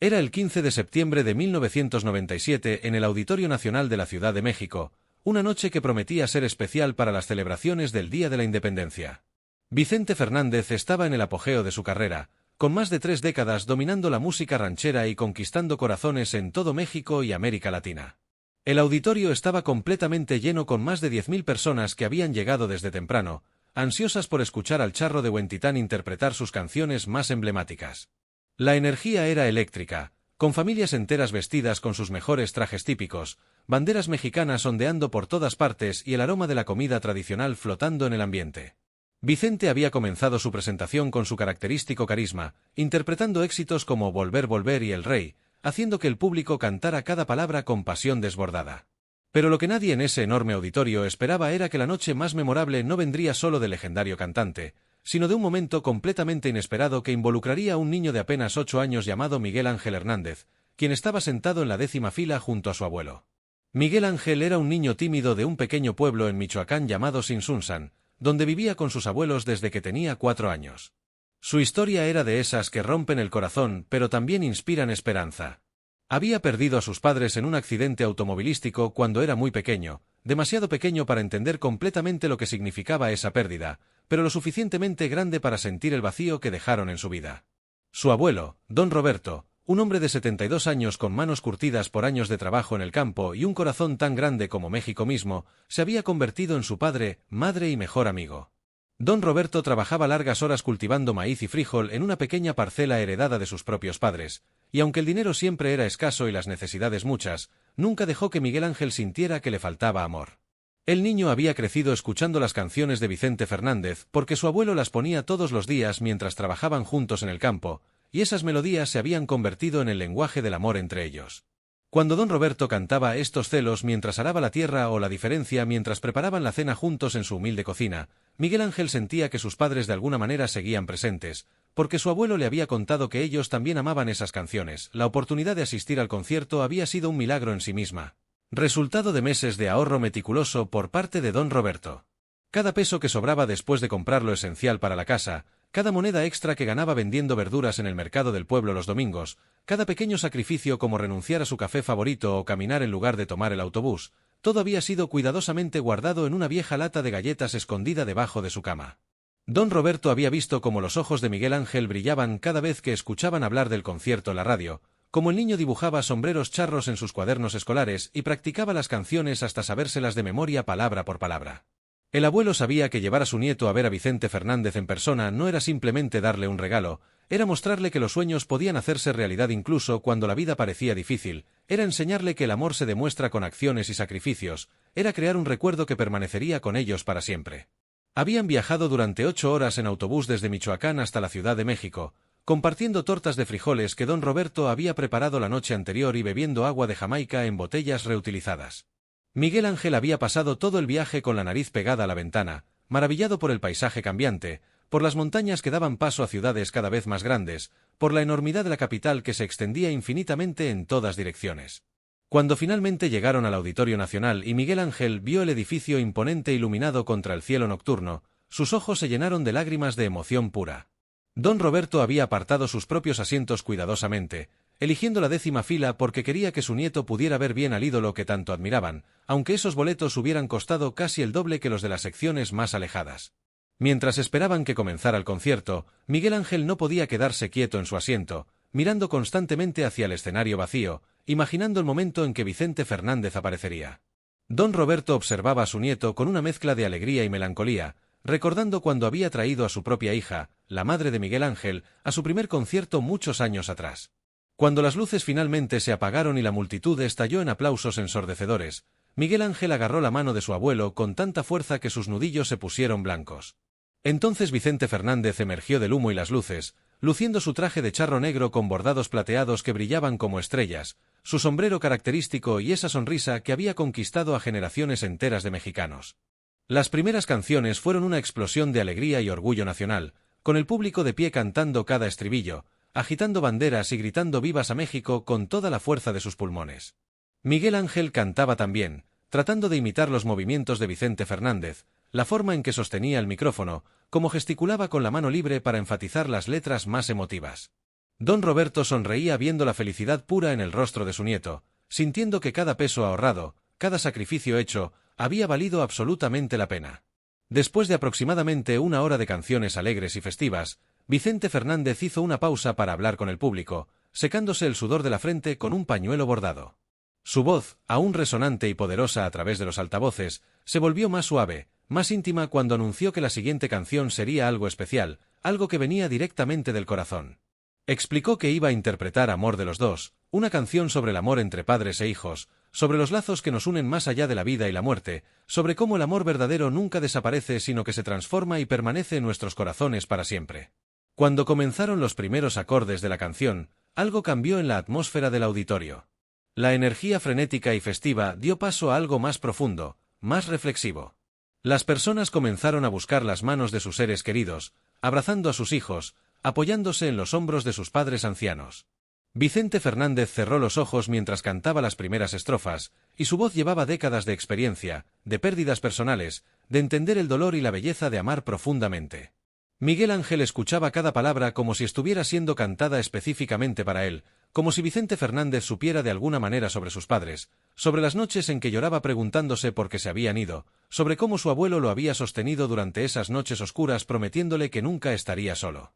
Era el 15 de septiembre de 1997 en el Auditorio Nacional de la Ciudad de México, una noche que prometía ser especial para las celebraciones del Día de la Independencia. Vicente Fernández estaba en el apogeo de su carrera, con más de 3 décadas dominando la música ranchera y conquistando corazones en todo México y América Latina. El auditorio estaba completamente lleno con más de 10.000 personas que habían llegado desde temprano, ansiosas por escuchar al Charro de Huentitán interpretar sus canciones más emblemáticas. La energía era eléctrica, con familias enteras vestidas con sus mejores trajes típicos, banderas mexicanas ondeando por todas partes y el aroma de la comida tradicional flotando en el ambiente. Vicente había comenzado su presentación con su característico carisma, interpretando éxitos como Volver, Volver y El Rey, haciendo que el público cantara cada palabra con pasión desbordada. Pero lo que nadie en ese enorme auditorio esperaba era que la noche más memorable no vendría solo del legendario cantante, sino de un momento completamente inesperado que involucraría a un niño de apenas 8 años llamado Miguel Ángel Hernández, quien estaba sentado en la 10ª fila junto a su abuelo. Miguel Ángel era un niño tímido de un pequeño pueblo en Michoacán llamado Sinsunsan, donde vivía con sus abuelos desde que tenía 4 años. Su historia era de esas que rompen el corazón, pero también inspiran esperanza. Había perdido a sus padres en un accidente automovilístico cuando era muy pequeño, demasiado pequeño para entender completamente lo que significaba esa pérdida, pero lo suficientemente grande para sentir el vacío que dejaron en su vida. Su abuelo, don Roberto, un hombre de 72 años con manos curtidas por años de trabajo en el campo y un corazón tan grande como México mismo, se había convertido en su padre, madre y mejor amigo. Don Roberto trabajaba largas horas cultivando maíz y frijol en una pequeña parcela heredada de sus propios padres, y aunque el dinero siempre era escaso y las necesidades muchas, nunca dejó que Miguel Ángel sintiera que le faltaba amor. El niño había crecido escuchando las canciones de Vicente Fernández porque su abuelo las ponía todos los días mientras trabajaban juntos en el campo, y esas melodías se habían convertido en el lenguaje del amor entre ellos. Cuando don Roberto cantaba estos celos mientras araba la tierra o la diferencia mientras preparaban la cena juntos en su humilde cocina, Miguel Ángel sentía que sus padres de alguna manera seguían presentes, porque su abuelo le había contado que ellos también amaban esas canciones. La oportunidad de asistir al concierto había sido un milagro en sí misma, resultado de meses de ahorro meticuloso por parte de don Roberto. Cada peso que sobraba después de comprar lo esencial para la casa, cada moneda extra que ganaba vendiendo verduras en el mercado del pueblo los domingos, cada pequeño sacrificio como renunciar a su café favorito o caminar en lugar de tomar el autobús, todo había sido cuidadosamente guardado en una vieja lata de galletas escondida debajo de su cama. Don Roberto había visto cómo los ojos de Miguel Ángel brillaban cada vez que escuchaban hablar del concierto en la radio, como el niño dibujaba sombreros charros en sus cuadernos escolares y practicaba las canciones hasta sabérselas de memoria palabra por palabra. El abuelo sabía que llevar a su nieto a ver a Vicente Fernández en persona no era simplemente darle un regalo, era mostrarle que los sueños podían hacerse realidad incluso cuando la vida parecía difícil, era enseñarle que el amor se demuestra con acciones y sacrificios, era crear un recuerdo que permanecería con ellos para siempre. Habían viajado durante 8 horas en autobús desde Michoacán hasta la Ciudad de México, compartiendo tortas de frijoles que don Roberto había preparado la noche anterior y bebiendo agua de Jamaica en botellas reutilizadas. Miguel Ángel había pasado todo el viaje con la nariz pegada a la ventana, maravillado por el paisaje cambiante, por las montañas que daban paso a ciudades cada vez más grandes, por la enormidad de la capital que se extendía infinitamente en todas direcciones. Cuando finalmente llegaron al Auditorio Nacional y Miguel Ángel vio el edificio imponente iluminado contra el cielo nocturno, sus ojos se llenaron de lágrimas de emoción pura. Don Roberto había apartado sus propios asientos cuidadosamente, eligiendo la 10ª fila porque quería que su nieto pudiera ver bien al ídolo que tanto admiraban, aunque esos boletos hubieran costado casi el doble que los de las secciones más alejadas. Mientras esperaban que comenzara el concierto, Miguel Ángel no podía quedarse quieto en su asiento, mirando constantemente hacia el escenario vacío, imaginando el momento en que Vicente Fernández aparecería. Don Roberto observaba a su nieto con una mezcla de alegría y melancolía, recordando cuando había traído a su propia hija, la madre de Miguel Ángel, a su primer concierto muchos años atrás. Cuando las luces finalmente se apagaron y la multitud estalló en aplausos ensordecedores, Miguel Ángel agarró la mano de su abuelo con tanta fuerza que sus nudillos se pusieron blancos. Entonces Vicente Fernández emergió del humo y las luces, luciendo su traje de charro negro con bordados plateados que brillaban como estrellas, su sombrero característico y esa sonrisa que había conquistado a generaciones enteras de mexicanos. Las primeras canciones fueron una explosión de alegría y orgullo nacional, con el público de pie cantando cada estribillo, agitando banderas y gritando vivas a México con toda la fuerza de sus pulmones. Miguel Ángel cantaba también, tratando de imitar los movimientos de Vicente Fernández, la forma en que sostenía el micrófono, como gesticulaba con la mano libre para enfatizar las letras más emotivas. Don Roberto sonreía viendo la felicidad pura en el rostro de su nieto, sintiendo que cada peso ahorrado, cada sacrificio hecho, había valido absolutamente la pena. Después de aproximadamente una hora de canciones alegres y festivas, Vicente Fernández hizo una pausa para hablar con el público, secándose el sudor de la frente con un pañuelo bordado. Su voz, aún resonante y poderosa a través de los altavoces, se volvió más suave, más íntima cuando anunció que la siguiente canción sería algo especial, algo que venía directamente del corazón. Explicó que iba a interpretar Amor de los dos, una canción sobre el amor entre padres e hijos, sobre los lazos que nos unen más allá de la vida y la muerte, sobre cómo el amor verdadero nunca desaparece sino que se transforma y permanece en nuestros corazones para siempre. Cuando comenzaron los primeros acordes de la canción, algo cambió en la atmósfera del auditorio. La energía frenética y festiva dio paso a algo más profundo, más reflexivo. Las personas comenzaron a buscar las manos de sus seres queridos, abrazando a sus hijos, apoyándose en los hombros de sus padres ancianos. Vicente Fernández cerró los ojos mientras cantaba las primeras estrofas, y su voz llevaba décadas de experiencia, de pérdidas personales, de entender el dolor y la belleza de amar profundamente. Miguel Ángel escuchaba cada palabra como si estuviera siendo cantada específicamente para él, como si Vicente Fernández supiera de alguna manera sobre sus padres, sobre las noches en que lloraba preguntándose por qué se habían ido, sobre cómo su abuelo lo había sostenido durante esas noches oscuras prometiéndole que nunca estaría solo.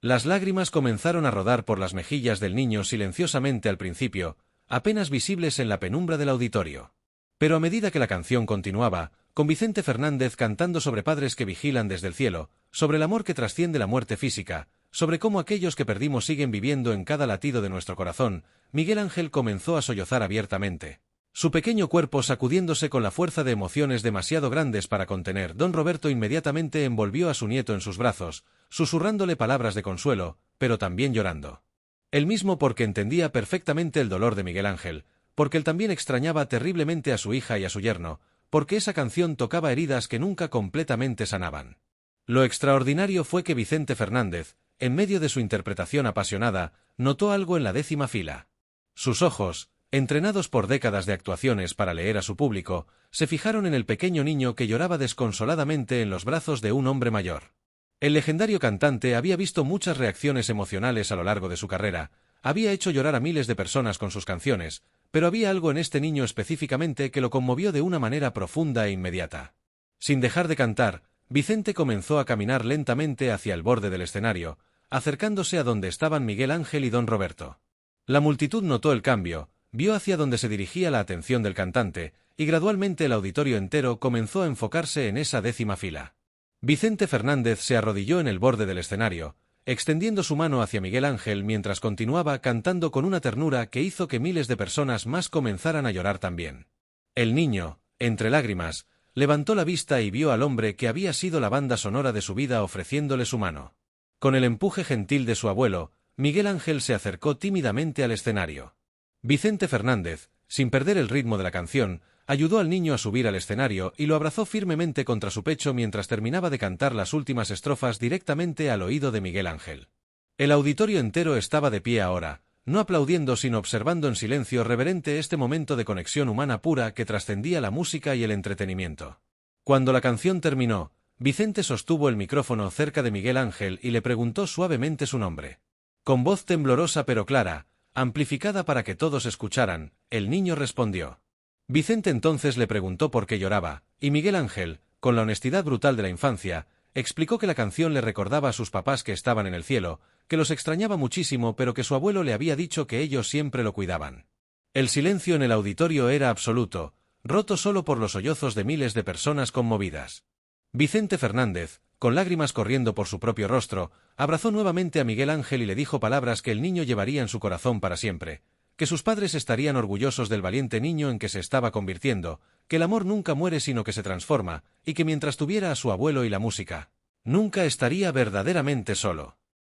Las lágrimas comenzaron a rodar por las mejillas del niño silenciosamente al principio, apenas visibles en la penumbra del auditorio. Pero a medida que la canción continuaba, con Vicente Fernández cantando sobre padres que vigilan desde el cielo, sobre el amor que trasciende la muerte física, sobre cómo aquellos que perdimos siguen viviendo en cada latido de nuestro corazón, Miguel Ángel comenzó a sollozar abiertamente. Su pequeño cuerpo sacudiéndose con la fuerza de emociones demasiado grandes para contener. Don Roberto inmediatamente envolvió a su nieto en sus brazos, susurrándole palabras de consuelo, pero también llorando. Él mismo porque entendía perfectamente el dolor de Miguel Ángel, porque él también extrañaba terriblemente a su hija y a su yerno, porque esa canción tocaba heridas que nunca completamente sanaban. Lo extraordinario fue que Vicente Fernández, en medio de su interpretación apasionada, notó algo en la 10ª fila. Sus ojos, entrenados por décadas de actuaciones para leer a su público, se fijaron en el pequeño niño que lloraba desconsoladamente en los brazos de un hombre mayor. El legendario cantante había visto muchas reacciones emocionales a lo largo de su carrera, había hecho llorar a miles de personas con sus canciones, pero había algo en este niño específicamente que lo conmovió de una manera profunda e inmediata. Sin dejar de cantar, Vicente comenzó a caminar lentamente hacia el borde del escenario, acercándose a donde estaban Miguel Ángel y Don Roberto. La multitud notó el cambio, vio hacia donde se dirigía la atención del cantante, y gradualmente el auditorio entero comenzó a enfocarse en esa 10ª fila. Vicente Fernández se arrodilló en el borde del escenario, extendiendo su mano hacia Miguel Ángel mientras continuaba cantando con una ternura que hizo que miles de personas más comenzaran a llorar también. El niño, entre lágrimas, levantó la vista y vio al hombre que había sido la banda sonora de su vida ofreciéndole su mano. Con el empuje gentil de su abuelo, Miguel Ángel se acercó tímidamente al escenario. Vicente Fernández, sin perder el ritmo de la canción, ayudó al niño a subir al escenario y lo abrazó firmemente contra su pecho mientras terminaba de cantar las últimas estrofas directamente al oído de Miguel Ángel. El auditorio entero estaba de pie ahora, no aplaudiendo sino observando en silencio reverente este momento de conexión humana pura que trascendía la música y el entretenimiento. Cuando la canción terminó, Vicente sostuvo el micrófono cerca de Miguel Ángel y le preguntó suavemente su nombre. Con voz temblorosa pero clara, amplificada para que todos escucharan, el niño respondió. Vicente entonces le preguntó por qué lloraba, y Miguel Ángel, con la honestidad brutal de la infancia, explicó que la canción le recordaba a sus papás que estaban en el cielo, que los extrañaba muchísimo pero que su abuelo le había dicho que ellos siempre lo cuidaban. El silencio en el auditorio era absoluto, roto solo por los sollozos de miles de personas conmovidas. Vicente Fernández, con lágrimas corriendo por su propio rostro, abrazó nuevamente a Miguel Ángel y le dijo palabras que el niño llevaría en su corazón para siempre, que sus padres estarían orgullosos del valiente niño en que se estaba convirtiendo, que el amor nunca muere sino que se transforma, y que mientras tuviera a su abuelo y la música, nunca estaría verdaderamente solo.